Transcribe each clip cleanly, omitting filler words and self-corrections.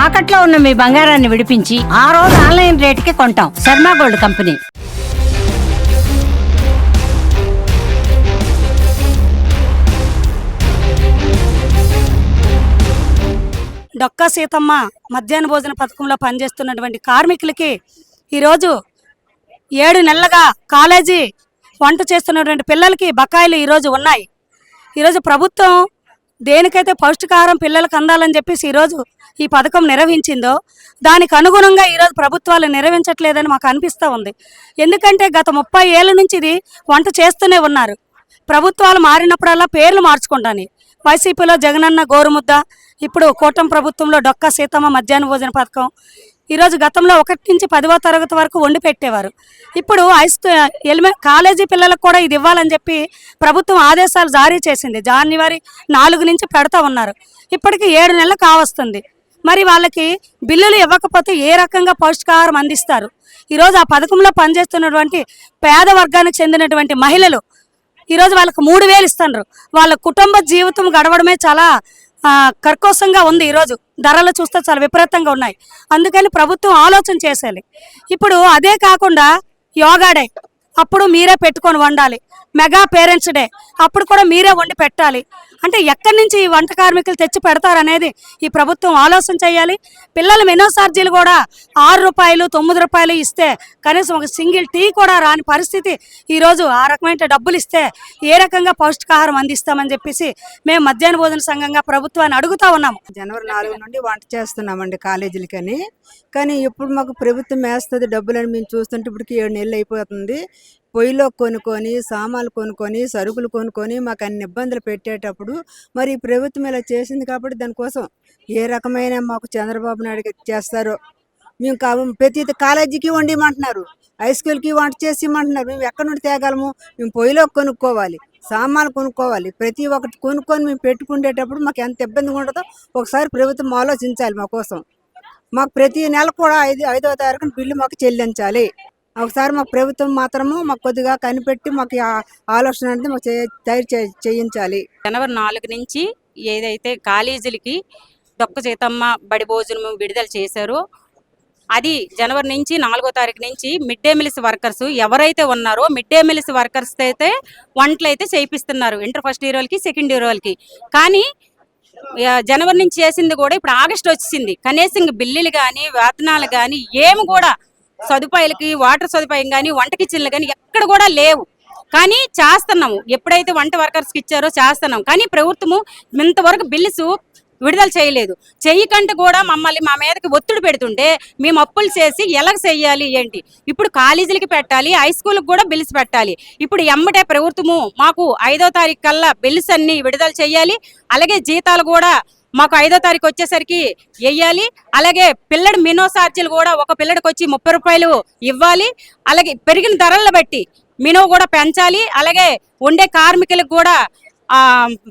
తాకట్లో ఉన్న మీ బంగారాన్ని విడిపించి ఆ రోజు ఆన్లైన్ రేటుకి కొంటాం. Sharma gold company. డొక్కా సీతమ్మ మధ్యాహ్న భోజన పథకంలో పనిచేస్తున్నటువంటి కార్మికులకి ఈరోజు 7 నెలలుగా కాలేజీ వంట చేస్తున్నటువంటి పిల్లలకి బకాయిలు ఈరోజు ఉన్నాయి. ఈరోజు ప్రభుత్వం దేనికైతే పౌష్టికాహారం పిల్లలకు అందాలని చెప్పేసి ఈరోజు ఈ పథకం నిర్వహించిందో దానికి అనుగుణంగా ఈరోజు ప్రభుత్వాలు నిర్వహించట్లేదని మాకు అనిపిస్తూ ఉంది. ఎందుకంటే గత 30 ఏళ్ళ నుంచి ఇది వంట చేస్తూనే ఉన్నారు. ప్రభుత్వాలు మారినప్పుడల్లా పేర్లు మార్చుకుంటాను. వైసీపీలో జగనన్న గోరుముద్ద, ఇప్పుడు కూటమి ప్రభుత్వంలో డొక్కా సీతమ్మ మధ్యాహ్న భోజన పథకం. ఈరోజు గతంలో 1 నుంచి 10వ తరగతి వరకు వండి పెట్టేవారు. ఇప్పుడు కాలేజీ పిల్లలకు కూడా ఇది ఇవ్వాలని చెప్పి ప్రభుత్వం ఆదేశాలు జారీ చేసింది. జనవరి 4 నుంచి పెడతా ఉన్నారు. ఇప్పటికి 7 నెలలు కావస్తుంది. మరి వాళ్ళకి బిల్లులు ఇవ్వకపోతే ఏ రకంగా పౌష్టికాహారం అందిస్తారు? ఈరోజు ఆ పథకంలో పనిచేస్తున్నటువంటి పేద వర్గానికి చెందినటువంటి మహిళలు ఈరోజు వాళ్ళకి 3000 ఇస్తున్నారు. వాళ్ళ కుటుంబ జీవితం గడవడమే చాలా కర్కోశంగా ఉంది. ఈరోజు ధరలు చూస్తే చాలా విపరీతంగా ఉన్నాయి. అందుకని ప్రభుత్వం ఆలోచన చేసేయాలి. ఇప్పుడు అదే కాకుండా యోగా డే అప్పుడు మీరే పెట్టుకొని వండాలి. మెగా పేరెంట్స్ డే అప్పుడు కూడా మీరే వండి పెట్టాలి. అంటే ఎక్కడి నుంచి ఈ వంట కార్మికులు తెచ్చి పెడతారనేది ఈ ప్రభుత్వం ఆలోచన చేయాలి. పిల్లల మెనూ ఛార్జీలు కూడా 6 రూపాయలు 9 రూపాయలు ఇస్తే కనీసం ఒక సింగిల్ టీ కూడా రాని పరిస్థితి. ఈరోజు ఆ రకమైన డబ్బులు ఇస్తే ఏ రకంగా పౌష్టికాహారం అందిస్తామని చెప్పేసి మేము మధ్యాహ్న భోజన సంఘంగా ప్రభుత్వాన్ని అడుగుతా ఉన్నాము. జనవరి 4 నుండి వంట చేస్తున్నామండి కాలేజీలకని. కానీ ఇప్పుడు మాకు ప్రభుత్వం వేస్తుంది డబ్బులని మేము చూస్తుంటే ఇప్పటికి 7 నెలలు అయిపోతుంది. పొయ్యిలో కొనుక్కొని సామాన్లు కొనుక్కొని సరుకులు కొనుక్కొని మాకు అన్ని ఇబ్బందులు పెట్టేటప్పుడు మరి ప్రభుత్వం ఇలా చేసింది కాబట్టి దానికోసం ఏ రకమైన మాకు చంద్రబాబు నాయుడు చేస్తారో మేము ప్రతి కాలేజీకి వండిమంటున్నారు, హై స్కూల్కి వంట చేసి ఇమ్మంటున్నారు. మేము ఎక్కడి నుండి తేగలము? మేము పొయ్యిలో కొనుక్కోవాలి, సామాన్లు కొనుక్కోవాలి, ప్రతి ఒక్కటి కొనుక్కొని మేము పెట్టుకునేటప్పుడు మాకు ఎంత ఇబ్బందిగా ఉంటుందో ఒకసారి ప్రభుత్వం ఆలోచించాలి మా కోసం. మాకు ప్రతి నెల కూడా 5వ తారీఖున బిల్లు మాకు చెల్లించాలి. ఒకసారి మాకు ప్రభుత్వం మాత్రము మాకు కొద్దిగా కనిపెట్టి మాకు ఆలోచన అనేది మాకు తయారు చేయించాలి. జనవరి 4 నుంచి ఏదైతే కాలేజీలకి డొక్క సీతమ్మ బడి భోజనం విడుదల చేశారో అది జనవరి నుంచి 4వ తారీఖు నుంచి మిడ్ డే మీల్స్ వర్కర్స్ ఎవరైతే ఉన్నారో మిడ్ డే మీల్స్ వర్కర్స్ అయితే వంటలు అయితే చేయిస్తున్నారు ఇంటర్ ఫస్ట్ ఇయర్ వాళ్ళకి సెకండ్ ఇయర్ వాళ్ళకి. కానీ జనవరి నుంచి చేసింది కూడా ఇప్పుడు ఆగస్టు వచ్చింది. కనీసం బిల్లులు కానీ వేతనాలు కానీ ఏమి కూడా సదుపాయాలకి వాటర్ సదుపాయం కానీ వంట కిచెన్లు కానీ ఎక్కడ కూడా లేవు. కానీ చేస్తున్నాము, ఎప్పుడైతే వంట వర్కర్స్కి ఇచ్చారో చేస్తున్నాం. కానీ ప్రభుత్వము ఇంతవరకు బిల్లుస్ విడుదల చేయలేదు. చెయ్యకంటే కూడా మమ్మల్ని మా మీదకి ఒత్తిడి పెడుతుంటే మేము అప్పులు చేసి ఎలా చెయ్యాలి ఏంటి? ఇప్పుడు కాలేజీలకి పెట్టాలి, హై స్కూల్కి కూడా బిల్స్ పెట్టాలి. ఇప్పుడు ఎమ్మటే ప్రభుత్వము మాకు 5వ తారీఖు కల్లా బిల్స్ అన్ని విడుదల చేయాలి. అలాగే జీతాలు కూడా మాకు 5వ తారీఖు వచ్చేసరికి వెయ్యాలి. అలాగే పిల్లడి మినో ఛార్జీలు కూడా ఒక పిల్లడికి వచ్చి 30 రూపాయలు ఇవ్వాలి. అలాగే పెరిగిన ధరలను బట్టి మినో కూడా పెంచాలి. అలాగే ఉండే కార్మికులకు కూడా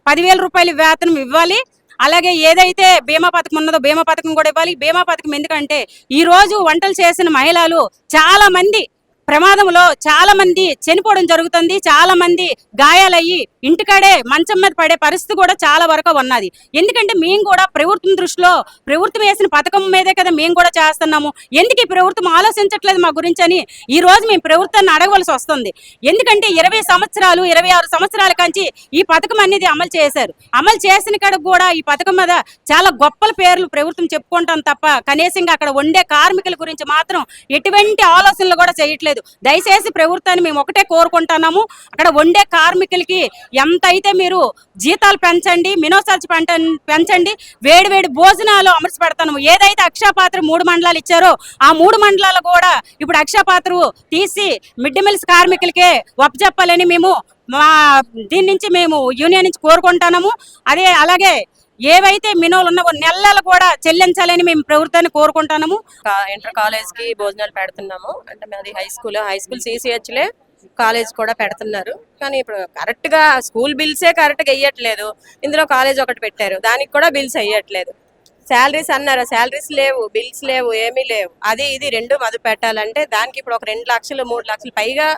10,000 రూపాయలు వేతనం ఇవ్వాలి. అలాగే ఏదైతే బీమా పథకం ఉన్నదో బీమా పథకం కూడా ఇవ్వాలి. బీమా పథకం ఎందుకంటే ఈరోజు వంటలు చేసిన మహిళలు చాలా మంది ప్రమాదంలో చాలా మంది చనిపోవడం జరుగుతుంది. చాలా మంది గాయాలయ్యి ఇంటికాడే మంచం మీద పడే పరిస్థితి కూడా చాలా వరకు ఉన్నది. ఎందుకంటే మేము కూడా ప్రభుత్వం దృష్టిలో ప్రభుత్వం వేసిన పథకం మీదే కదా మేము కూడా చేస్తున్నాము. ఎందుకు ఈ ప్రభుత్వం ఆలోచించట్లేదు మా గురించి అని ఈ రోజు మేము ప్రభుత్వాన్ని అడగవలసి వస్తుంది. ఎందుకంటే 20 సంవత్సరాలు 26 సంవత్సరాల కంచి ఈ పథకం అనేది అమలు చేశారు. అమలు చేసిన కాడికి కూడా ఈ పథకం మీద చాలా గొప్పల పేర్లు ప్రభుత్వం చెప్పుకుంటాం తప్ప కనీసంగా అక్కడ వండే కార్మికుల గురించి మాత్రం ఎటువంటి ఆలోచనలు కూడా చేయట్లేదు. దయచేసి ప్రభుత్వాన్ని మేము ఒకటే కోరుకుంటున్నాము, అక్కడ వండే కార్మికులకి ఎంత అయితే మీరు జీతాలు పెంచండి, మినో ఛార్జ్ పెంచండి, వేడి భోజనాలు అమర్చి పెడతాము. ఏదైతే అక్షయపాత్ర 3 మండలాలు ఇచ్చారో ఆ 3 మండలాలు కూడా ఇప్పుడు అక్షయపాత్ర తీసి మిడ్ డే మీల్స్ కార్మికులకే ఒప్పజెప్పాలని మేము దీని నుంచి మేము యూనియన్ నుంచి కోరుకుంటున్నాము. అలాగే ఏవైతే మినోలు ఉన్నావో నెలలు కూడా చెల్లించాలని మేము ప్రభుత్వాన్ని కోరుకుంటున్నాము. ఇంటర్ కాలేజ్ కి భోజనాలు పెడుతున్నాము. అంటే మాది హై స్కూల్ CCHలే కాలేజ్ కూడా పెడుతున్నారు. కానీ ఇప్పుడు కరెక్ట్ గా స్కూల్ బిల్సే కరెక్ట్ గా వేయట్లేదు. ఇందులో కాలేజ్ ఒకటి పెట్టారు, దానికి కూడా బిల్స్ వేయట్లేదు. శాలరీస్ అన్నారు, శాలరీస్ లేవు, బిల్స్ లేవు, ఏమీ లేవు. అది ఇది 2 మదుపు పెట్టాలంటే దానికి ఇప్పుడు ఒక 2 లక్షలు 3 లక్షలు పైగా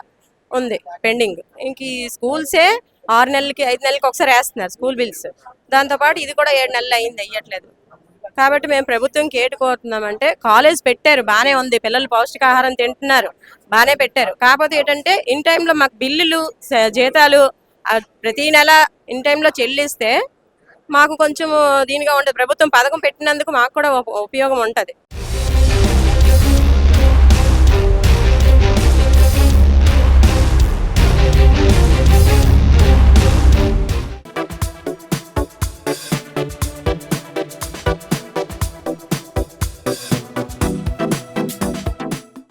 ఉంది పెండింగ్. ఇంక ఈ స్కూల్సే 6 నెలలకి 5 నెలలకి ఒకసారి వేస్తున్నారు స్కూల్ బిల్స్. దాంతోపాటు ఇది కూడా 7 నెలలు అయింది, వేయట్లేదు. కాబట్టి మేము ప్రభుత్వంకి ఏటి కోరుతున్నామంటే, కాలేజ్ పెట్టారు బాగానే ఉంది, పిల్లలు పౌష్టికాహారం తింటున్నారు, బాగానే పెట్టారు. కాకపోతే ఏంటంటే ఇన్ టైంలో మాకు బిల్లులు జీతాలు ప్రతి నెల ఇన్ టైంలో చెల్లిస్తే మాకు కొంచెం దీనిగా ఉంటుంది. ప్రభుత్వం పథకం పెట్టినందుకు మాకు కూడా ఉపయోగం ఉంటుంది.